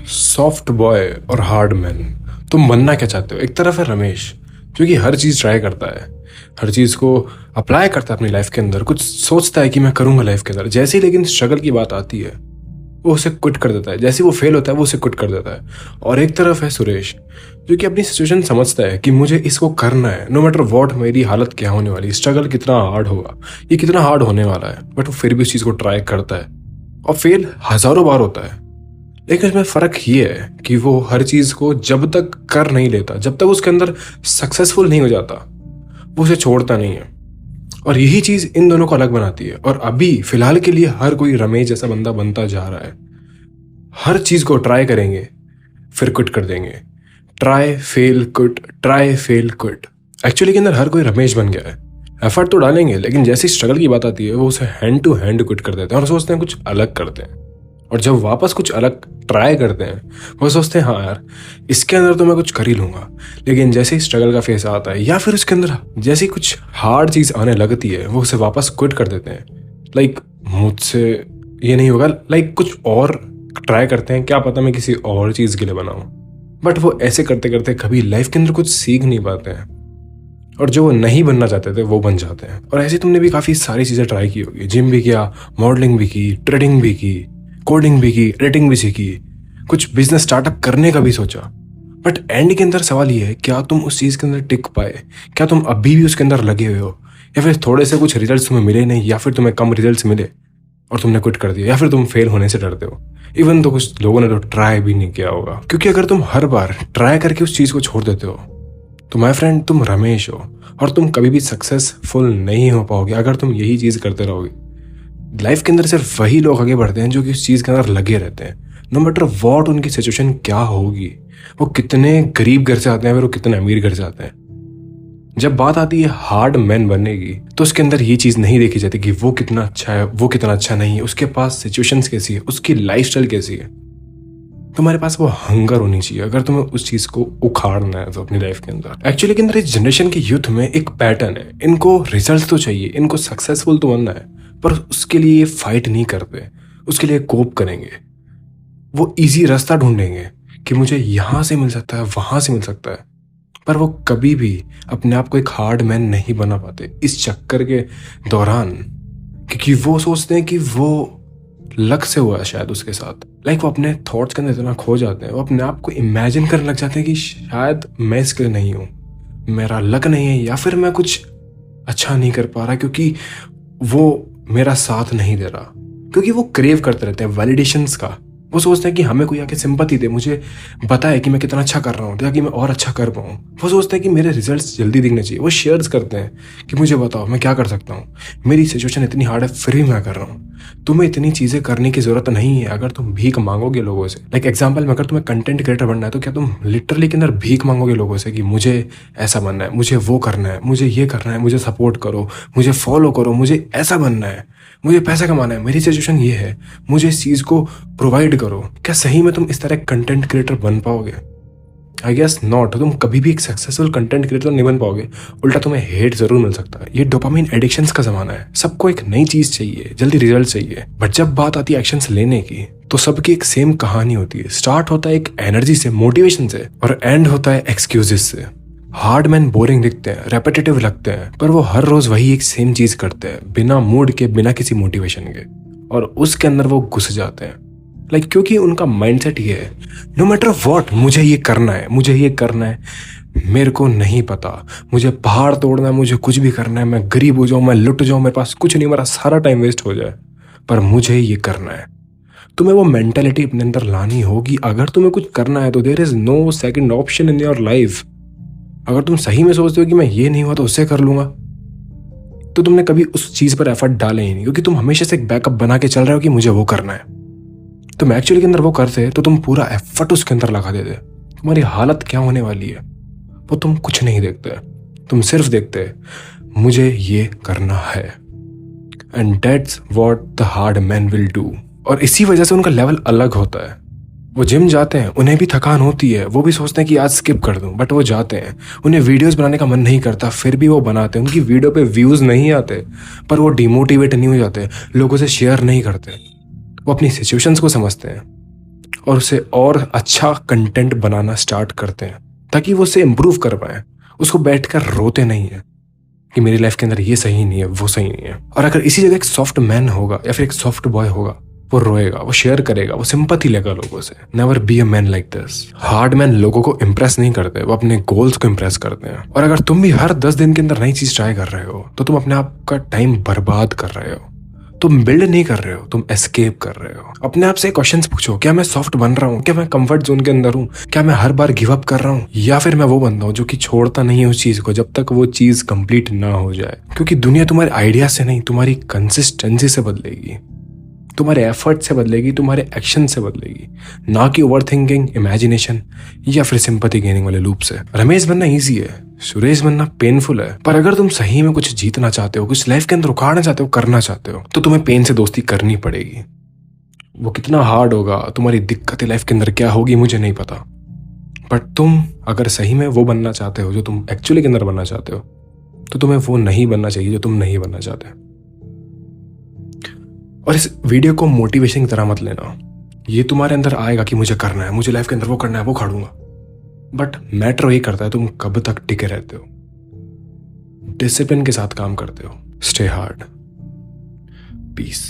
Soft boy और hard man, तुम बनना क्या चाहते हो? एक तरफ है रमेश जो कि हर चीज़ ट्राई करता है, हर चीज़ को अप्लाई करता है अपनी लाइफ के अंदर, कुछ सोचता है कि मैं करूँगा लाइफ के अंदर। जैसे ही लेकिन स्ट्रगल की बात आती है वो उसे क्विट कर देता है, जैसे वो फेल होता है वो उसे क्विट कर देता है। और एक तरफ है सुरेश जो कि अपनी सिचुएशन समझता है कि मुझे इसको करना है, नो मैटर वॉट मेरी हालत क्या होने वाली, स्ट्रगल कितना हार्ड होगा, ये कितना हार्ड होने वाला है, बट वो फिर भी उस चीज़ को ट्राई करता है और फेल हज़ारों बार होता है। लेकिन इसमें फ़र्क ये है कि वो हर चीज़ को जब तक कर नहीं लेता, जब तक उसके अंदर सक्सेसफुल नहीं हो जाता, वो उसे छोड़ता नहीं है। और यही चीज़ इन दोनों को अलग बनाती है। और अभी फिलहाल के लिए हर कोई रमेश जैसा बंदा बनता जा रहा है। हर चीज़ को ट्राई करेंगे फिर क्विट कर देंगे, try fail quit, try fail quit. Actually के अंदर हर कोई रमेश बन गया है। एफर्ट तो डालेंगे लेकिन जैसी स्ट्रगल की बात आती है वो उसे हैंड टू हैंड क्विट कर देते हैं और सोचते हैं कुछ अलग करते हैं। और जब वापस कुछ अलग ट्राई करते हैं वो सोचते हैं हाँ यार इसके अंदर तो मैं कुछ कर ही लूँगा। लेकिन जैसे ही स्ट्रगल का फेस आता है या फिर उसके अंदर जैसी कुछ हार्ड चीज़ आने लगती है वो उसे वापस क्विट कर देते हैं। लाइक मुझसे ये नहीं होगा, लाइक कुछ और ट्राई करते हैं, क्या पता मैं किसी और चीज़ के लिए बनाऊँ। बट वो ऐसे करते करते कभी लाइफ के अंदर कुछ सीख नहीं पाते हैं और जो वो नहीं बनना चाहते थे वो बन जाते हैं। और ऐसे तुमने भी काफ़ी सारी चीज़ें ट्राई की होगी, जिम भी किया, मॉडलिंग भी की, ट्रेडिंग भी की, कोडिंग भी की, एडिटिंग भी सीखी, कुछ बिजनेस स्टार्टअप करने का भी सोचा। बट एंड के अंदर सवाल ये है क्या तुम उस चीज़ के अंदर टिक पाए, क्या तुम अभी भी उसके अंदर लगे हुए हो, या फिर थोड़े से कुछ रिजल्ट्स तुम्हें मिले नहीं, या फिर तुम्हें कम रिजल्ट्स मिले और तुमने क्विट कर दिया, या फिर तुम फेल होने से डरते हो। इवन तो कुछ लोगों ने तो ट्राई भी नहीं किया होगा। क्योंकि अगर तुम हर बार ट्राई करके उस चीज़ को छोड़ देते हो तो माय फ्रेंड तुम रमेश हो और तुम कभी भी सक्सेसफुल नहीं हो पाओगे अगर तुम यही चीज़ करते रहोगे। लाइफ के अंदर सिर्फ वही लोग आगे बढ़ते हैं जो कि उस चीज़ के अंदर लगे रहते हैं, नो मैटर वॉट उनकी सिचुएशन क्या होगी, वो कितने गरीब घर से आते हैं फिर वो कितने अमीर घर से आते हैं। जब बात आती है हार्ड मैन बनने की तो उसके अंदर ये चीज़ नहीं देखी जाती कि वो कितना अच्छा है, वो कितना अच्छा नहीं है, उसके पास सिचुएशंस कैसी है, उसकी लाइफस्टाइल कैसी है। तुम्हारे पास वो हंगर होनी चाहिए अगर तुम्हें उस चीज़ को उखाड़ना है तो अपनी लाइफ के अंदर। एक्चुअली के अंदर इस जनरेशन के यूथ में एक पैटर्न है, इनको रिजल्ट तो चाहिए, इनको सक्सेसफुल तो बनना है, पर उसके लिए फाइट नहीं करते, उसके लिए कोप करेंगे। वो इजी रास्ता ढूंढेंगे कि मुझे यहाँ से मिल सकता है, वहाँ से मिल सकता है, पर वो कभी भी अपने आप को एक हार्ड मैन नहीं बना पाते इस चक्कर के दौरान, क्योंकि वो सोचते हैं कि वो लक से हुआ है शायद उसके साथ। लाइक वो अपने थॉट्स के अंदर इतना खो जाते हैं, वो अपने आप को इमेजिन करने लग जाते हैं कि शायद मैं इसके लिए नहीं हूँ, मेरा लक नहीं है, या फिर मैं कुछ अच्छा नहीं कर पा रहा क्योंकि वो मेरा साथ नहीं दे रहा। क्योंकि वो क्रेव करते रहते हैं वैलिडेशंस का। वो सोचते हैं कि हमें कोई आके सिंपैथी दे, मुझे बताए कि मैं कितना अच्छा कर रहा हूँ ताकि मैं और अच्छा कर पाऊँ। वो सोचते हैं कि मेरे रिजल्ट्स जल्दी दिखने चाहिए। वो शेयर्स करते हैं कि मुझे बताओ मैं क्या कर सकता हूँ, मेरी सिचुएशन इतनी हार्ड है फिर भी मैं कर रहा हूँ। तुम्हें इतनी चीज़ें करने की ज़रूरत नहीं है अगर तुम भीख मांगोगे लोगों से। लाइक एग्जाम्पल में अगर तुम्हें कंटेंट क्रिएटर बनना है तो क्या तुम लिटरली के अंदर भीख मांगोगे लोगों से कि मुझे ऐसा बनना है, मुझे वो करना है, मुझे ये करना है, मुझे सपोर्ट करो, मुझे फॉलो करो, मुझे ऐसा बनना है, मुझे पैसा कमाना है, मेरी सिचुएशन ये है, मुझे इस चीज़ को प्रोवाइड करो। क्या सही में तुम इस तरह कंटेंट क्रिएटर बन पाओगे? I guess not. तुम कभी भी एक सक्सेसफुल कंटेंट क्रिएटर नहीं बन पाओगे, उल्टा तुम्हें हेट जरूर मिल सकता है। ये डोपामिन एडिक्शंस का जमाना है, सबको एक नई चीज चाहिए, जल्दी रिजल्ट चाहिए। बट जब बात आती है एक्शंस लेने की तो सबकी एक सेम कहानी होती है। स्टार्ट होता है एक एनर्जी से, मोटिवेशन से, और एंड होता है एक्सक्यूजेस से। हार्ड मैन बोरिंग दिखते हैं, रेपिटेटिव लगते हैं, पर वो हर रोज वही एक सेम चीज करते हैं, बिना मूड के, बिना किसी मोटिवेशन के, और उसके अंदर वो घुस जाते हैं। लाइक क्योंकि उनका माइंडसेट ये है, नो मैटर व्हाट मुझे ये करना है, मुझे ये करना है, मेरे को नहीं पता, मुझे पहाड़ तोड़ना है, मुझे कुछ भी करना है, मैं गरीब हो जाऊं, मैं लुट जाऊं, मेरे पास कुछ नहीं, मेरा सारा टाइम वेस्ट हो जाए, पर मुझे ये करना है। तुम्हें वो मेंटेलिटी अपने अंदर लानी होगी अगर तुम्हें कुछ करना है तो। There is no second option in your life. अगर तुम सही में सोचते हो कि मैं ये नहीं हुआ तो उससे कर लूंगा, तो तुमने कभी उस चीज पर एफर्ट डाले ही नहीं, क्योंकि तुम हमेशा से एक बैकअप बना के चल रहे हो कि मुझे वो करना है। तुम एक्चुअली के अंदर वो करते तो तुम पूरा एफर्ट उसके अंदर लगा देते। तुम्हारी हालत क्या होने वाली है वो तुम कुछ नहीं देखते, तुम सिर्फ देखते मुझे ये करना है। And that's what the hard man will do. और इसी वजह से उनका लेवल अलग होता है। वो जिम जाते हैं, उन्हें भी थकान होती है, वो भी सोचते हैं कि आज स्किप कर दूं, बट वो जाते हैं। उन्हें वीडियोस बनाने का मन नहीं करता फिर भी वो बनाते हैं। उनकी वीडियो पे व्यूज नहीं आते पर वो डिमोटिवेट नहीं हो जाते, लोगों से शेयर नहीं करते। वो अपनी सिचुएशंस को समझते हैं और उसे और अच्छा कंटेंट बनाना स्टार्ट करते हैं ताकि वो उसे इम्प्रूव कर पाए। उसको बैठकर रोते नहीं है कि मेरी लाइफ के अंदर ये सही नहीं है, वो सही नहीं है। और अगर इसी जगह एक सॉफ्ट मैन होगा या फिर एक सॉफ्ट बॉय होगा, वो रोएगा, वो शेयर करेगा, वो सिंपैथी लेगा लोगों से। Never be a man like this. Hard man लोगों को इंप्रेस नहीं करते, वो अपने गोल्स को इंप्रेस करते हैं। और अगर तुम भी हर 10 दिन के अंदर नई चीज ट्राई कर रहे हो तो तुम अपने आप का टाइम बर्बाद कर रहे हो। तुम बिल्ड नहीं कर रहे हो, तुम एस्केप कर रहे हो। अपने आप से क्वेश्चंस पूछो, क्या मैं सॉफ्ट बन रहा हूँ? क्या मैं कंफर्ट जोन के अंदर हूँ? क्या मैं हर बार गिव अप कर रहा हूँ? या फिर मैं वो बंदा हूँ जो कि छोड़ता नहीं है उस चीज को जब तक वो चीज कंप्लीट ना हो जाए? क्योंकि दुनिया तुम्हारे आइडिया से नहीं, तुम्हारी कंसिस्टेंसी से बदलेगी, तुम्हारे एफर्ट से बदलेगी, तुम्हारे एक्शन से बदलेगी, ना कि ओवर थिंकिंग, इमेजिनेशन या फिर सिंपैथी गेनिंग वाले लूप से। रमेश बनना इजी है, सुरेश बनना पेनफुल है। पर अगर तुम सही में कुछ जीतना चाहते हो, कुछ लाइफ के अंदर उखाड़ना चाहते हो, करना चाहते हो, तो तुम्हें पेन से दोस्ती करनी पड़ेगी। वो कितना हार्ड होगा, तुम्हारी दिक्कतें लाइफ के अंदर क्या होगी, मुझे नहीं पता। बट तुम अगर सही में वो बनना चाहते हो जो तुम एक्चुअली के अंदर बनना चाहते हो, तो तुम्हें वो नहीं बनना चाहिए जो तुम नहीं बनना चाहते। और इस वीडियो को मोटिवेशन की तरह मत लेना। ये तुम्हारे अंदर आएगा कि मुझे करना है, मुझे लाइफ के अंदर वो करना है, वो खाड़ूंगा। बट मैटर वही करता है तुम कब तक टिके रहते हो, डिसिप्लिन के साथ काम करते हो। Stay hard. पीस।